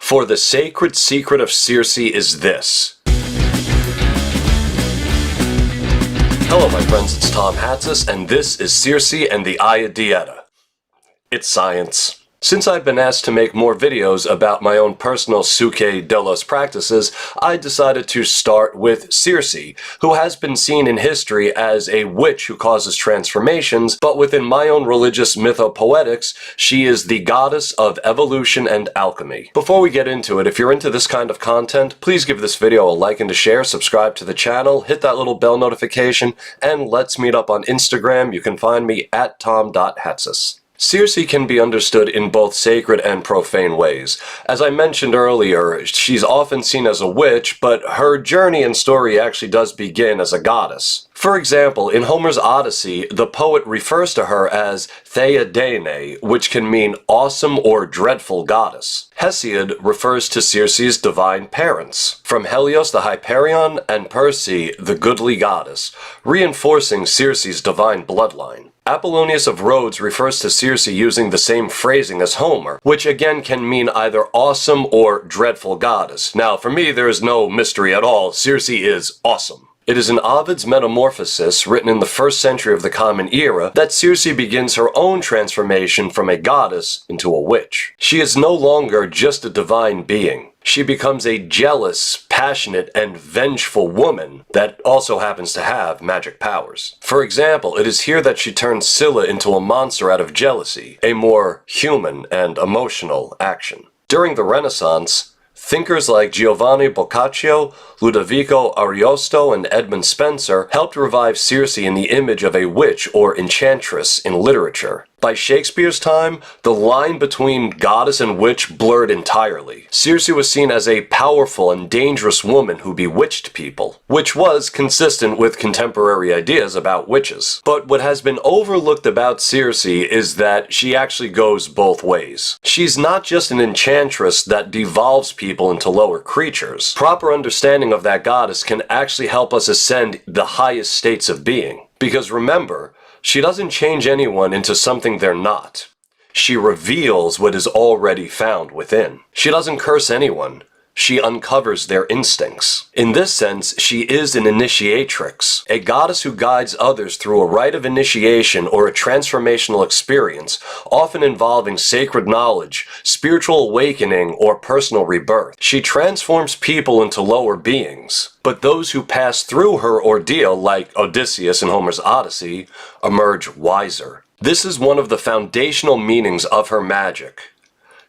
For the sacred secret of Circe is this. Hello my friends, it's Tom Hatsis, and this is Circe and the Ayahuasca Dieta. It's science. Since I've been asked to make more videos about my own personal Suke Delos practices, I decided to start with Circe, who has been seen in history as a witch who causes transformations, but within my own religious mythopoetics, she is the goddess of evolution and alchemy. Before we get into it, if you're into this kind of content, please give this video a like and a share, subscribe to the channel, hit that little bell notification, and let's meet up on Instagram. You can find me at tom.hatsis. Circe can be understood in both sacred and profane ways. As I mentioned earlier, she's often seen as a witch, but her journey and story actually does begin as a goddess. For example, in Homer's Odyssey, the poet refers to her as Theodene, which can mean awesome or dreadful goddess. Hesiod refers to Circe's divine parents, from Helios the Hyperion and Perse the goodly goddess, reinforcing Circe's divine bloodline. Apollonius of Rhodes refers to Circe using the same phrasing as Homer, which again can mean either awesome or dreadful goddess. Now, for me, there is no mystery at all. Circe is awesome. It is in Ovid's Metamorphosis, written in the 1st century of the Common Era, that Circe begins her own transformation from a goddess into a witch. She is no longer just a divine being. She becomes a jealous, passionate, and vengeful woman that also happens to have magic powers. For example, it is here that she turns Scylla into a monster out of jealousy, a more human and emotional action. During the Renaissance, thinkers like Giovanni Boccaccio, Ludovico Ariosto, and Edmund Spencer helped revive Circe in the image of a witch or enchantress in literature. By Shakespeare's time, the line between goddess and witch blurred entirely. Circe was seen as a powerful and dangerous woman who bewitched people, which was consistent with contemporary ideas about witches. But what has been overlooked about Circe is that she actually goes both ways. She's not just an enchantress that devolves people into lower creatures. Proper understanding of that goddess can actually help us ascend the highest states of being. Because remember, she doesn't change anyone into something they're not. She reveals what is already found within. She doesn't curse anyone. She uncovers their instincts. In this sense, she is an initiatrix, a goddess who guides others through a rite of initiation or a transformational experience, often involving sacred knowledge, spiritual awakening, or personal rebirth. She transforms people into lower beings, but those who pass through her ordeal, like Odysseus in Homer's Odyssey, emerge wiser. This is one of the foundational meanings of her magic.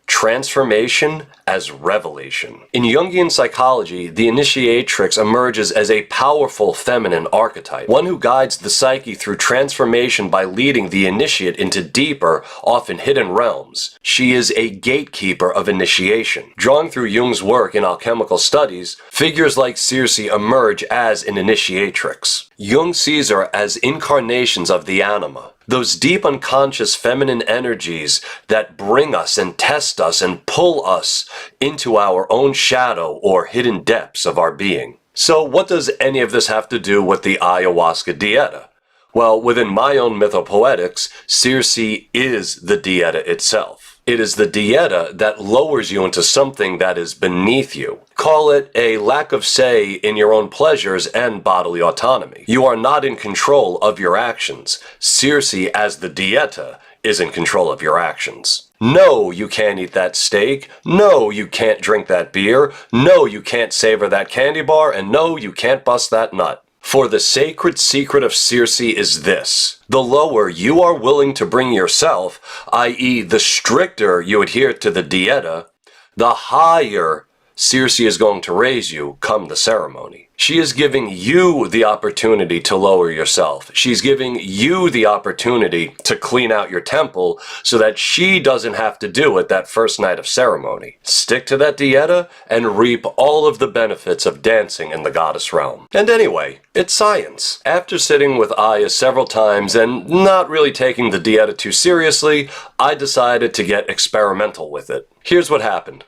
Transformation as revelation. In Jungian psychology, the initiatrix emerges as a powerful feminine archetype, one who guides the psyche through transformation by leading the initiate into deeper, often hidden realms. She is a gatekeeper of initiation. Drawing through Jung's work in alchemical studies, figures like Circe emerge as an initiatrix. Jung sees her as incarnations of the anima, those deep unconscious feminine energies that bring us and test us and pull us into our own shadow or hidden depths of our being. So what does any of this have to do with the Ayahuasca Dieta? Well, within my own mythopoetics, Circe is the Dieta itself. It is the Dieta that lowers you into something that is beneath you. Call it a lack of say in your own pleasures and bodily autonomy. You are not in control of your actions. Circe, as the Dieta, is in control of your actions. No, you can't eat that steak. No, you can't drink that beer. No, you can't savor that candy bar. And no, you can't bust that nut. For the sacred secret of Circe is this: the lower you are willing to bring yourself, i.e. the stricter you adhere to the Dieta, the higher Circe is going to raise you come the ceremony. She is giving you the opportunity to lower yourself. She's giving you the opportunity to clean out your temple so that she doesn't have to do it that first night of ceremony. Stick to that Dieta and reap all of the benefits of dancing in the goddess realm. And anyway, it's science. After sitting with Aya several times and not really taking the Dieta too seriously, I decided to get experimental with it. Here's what happened.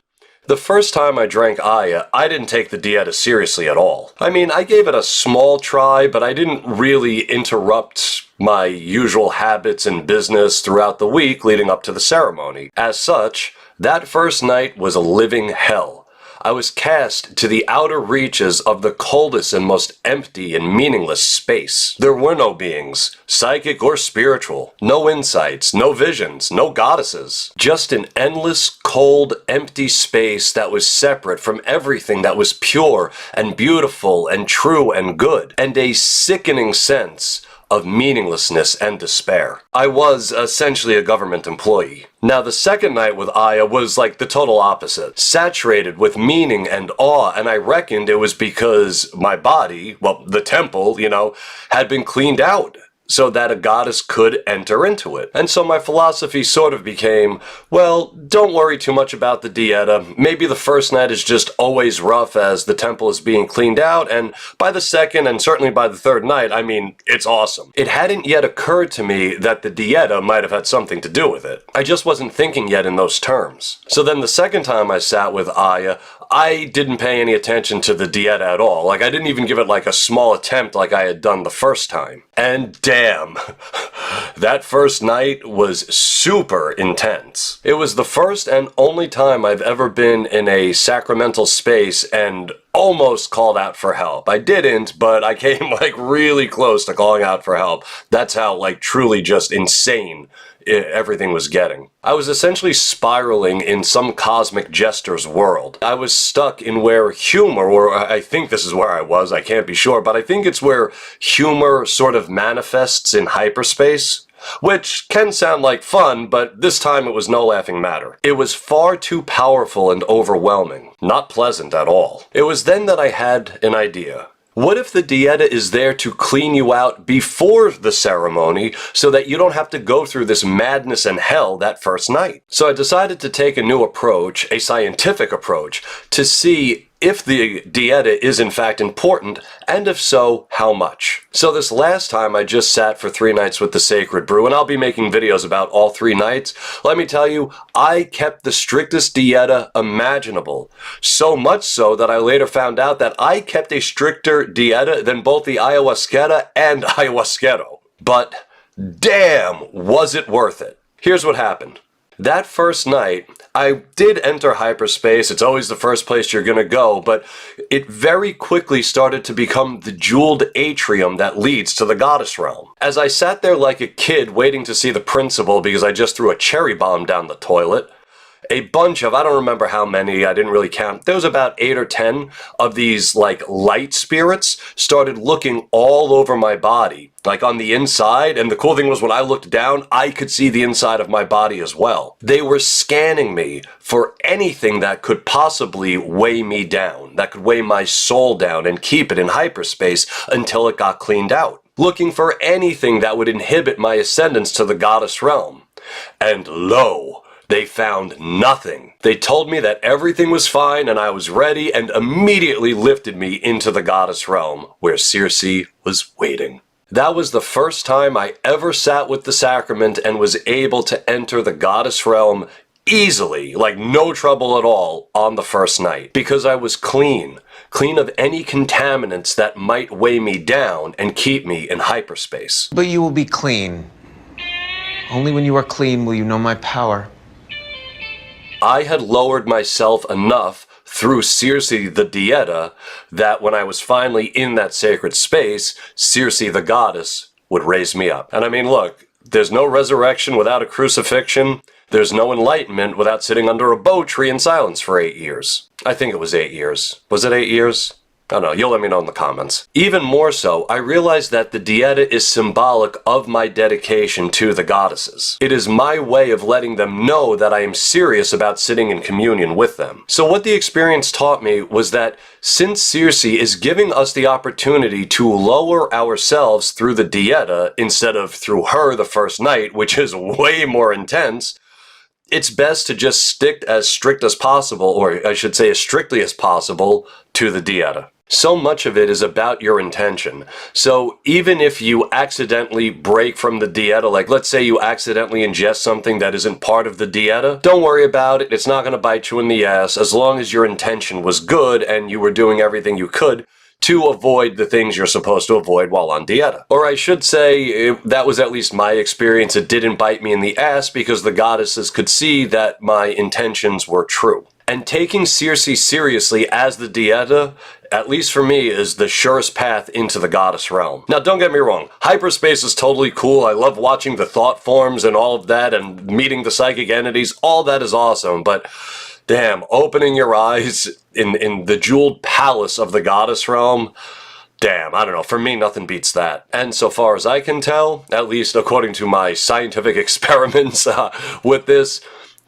The first time I drank Aya, I didn't take the Dieta seriously at all. I mean, I gave it a small try, but I didn't really interrupt my usual habits and business throughout the week leading up to the ceremony. As such, That first night was a living hell. I was cast to the outer reaches of the coldest and most empty and meaningless space. There were no beings, psychic or spiritual, no insights, no visions, no goddesses. Just an endless, cold, empty space that was separate from everything that was pure and beautiful and true and good, and a sickening sense of meaninglessness and despair. I was essentially a government employee. Now, the second night with Aya was like the total opposite. Saturated with meaning and awe, and I reckoned it was because my body, well, the temple, had been cleaned out so that a goddess could enter into it. And so my philosophy sort of became, well, don't worry too much about the Dieta. Maybe the first night is just always rough as the temple is being cleaned out, and by the second and certainly by the third night, it's awesome. It hadn't yet occurred to me that the Dieta might have had something to do with it. I just wasn't thinking yet in those terms. So then the second time I sat with Aya, I didn't pay any attention to the Dieta at all. I didn't even give it a small attempt like I had done the first time. And damn, that first night was super intense. It was the first and only time I've ever been in a sacramental space and almost called out for help. I didn't, but I came really close to calling out for help. That's how truly just insane everything was getting. I was essentially spiraling in some cosmic jester's world. I was stuck in where humor, or I think this is where I was, I can't be sure, but I think it's where humor sort of manifests in hyperspace. Which can sound like fun, but this time it was no laughing matter. It was far too powerful and overwhelming. Not pleasant at all. It was then that I had an idea. What if the Dieta is there to clean you out before the ceremony so that you don't have to go through this madness and hell that first night? So I decided to take a new approach, a scientific approach, to see if the Dieta is in fact important, and if so, how much. So this last time I just sat for 3 nights with the Sacred Brew, and I'll be making videos about all 3 nights. Let me tell you, I kept the strictest Dieta imaginable. So much so that I later found out that I kept a stricter Dieta than both the Ayahuasca and Ayahuasquero. But damn, was it worth it. Here's what happened. That first night, I did enter hyperspace. It's always the first place you're gonna go, but it very quickly started to become the jeweled atrium that leads to the goddess realm. As I sat there like a kid waiting to see the principal because I just threw a cherry bomb down the toilet, a bunch of, I don't remember how many, I didn't really count, there was about 8 or 10 of these light spirits started looking all over my body, on the inside, and the cool thing was when I looked down, I could see the inside of my body as well. They were scanning me for anything that could possibly weigh me down, that could weigh my soul down and keep it in hyperspace until it got cleaned out. Looking for anything that would inhibit my ascendance to the goddess realm. And lo, they found nothing. They told me that everything was fine and I was ready, and immediately lifted me into the goddess realm where Circe was waiting. That was the first time I ever sat with the sacrament and was able to enter the goddess realm easily, no trouble at all, on the first night. Because I was clean of any contaminants that might weigh me down and keep me in hyperspace. But you will be clean. Only when you are clean will you know my power. I had lowered myself enough through Circe the Dieta that when I was finally in that sacred space, Circe the goddess would raise me up. And look, there's no resurrection without a crucifixion. There's no enlightenment without sitting under a bow tree in silence for 8 years. I think it was 8 years. Was it 8 years? I don't know, you'll let me know in the comments. Even more so, I realized that the Dieta is symbolic of my dedication to the goddesses. It is my way of letting them know that I am serious about sitting in communion with them. So what the experience taught me was that since Circe is giving us the opportunity to lower ourselves through the Dieta instead of through her the first night, which is way more intense, it's best to just stick as strict as possible, or I should say as strictly as possible, to the Dieta. So much of it is about your intention. So even if you accidentally break from the Dieta, let's say you accidentally ingest something that isn't part of the Dieta, don't worry about it, it's not going to bite you in the ass. As long as your intention was good and you were doing everything you could, to avoid the things you're supposed to avoid while on Dieta. Or I should say, that was at least my experience. It didn't bite me in the ass because the goddesses could see that my intentions were true. And taking Circe seriously as the Dieta, at least for me, is the surest path into the goddess realm. Now, don't get me wrong, Hyperspace is totally cool. I love watching the thought forms and all of that and meeting the psychic entities. All that is awesome, but damn, opening your eyes in the jeweled palace of the goddess realm, damn, I don't know, for me nothing beats that. And so far as I can tell, at least according to my scientific experiments with this,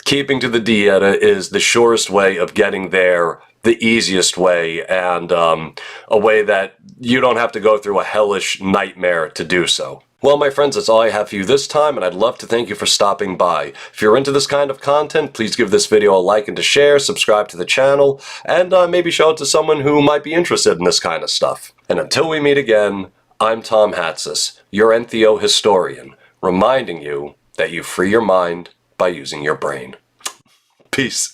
keeping to the Dieta is the surest way of getting there, the easiest way, and a way that you don't have to go through a hellish nightmare to do so. Well, my friends, that's all I have for you this time, and I'd love to thank you for stopping by. If you're into this kind of content, please give this video a like and a share, subscribe to the channel, and maybe show it to someone who might be interested in this kind of stuff. And until we meet again, I'm Tom Hatsis, your Entheo historian, reminding you that you free your mind by using your brain. Peace.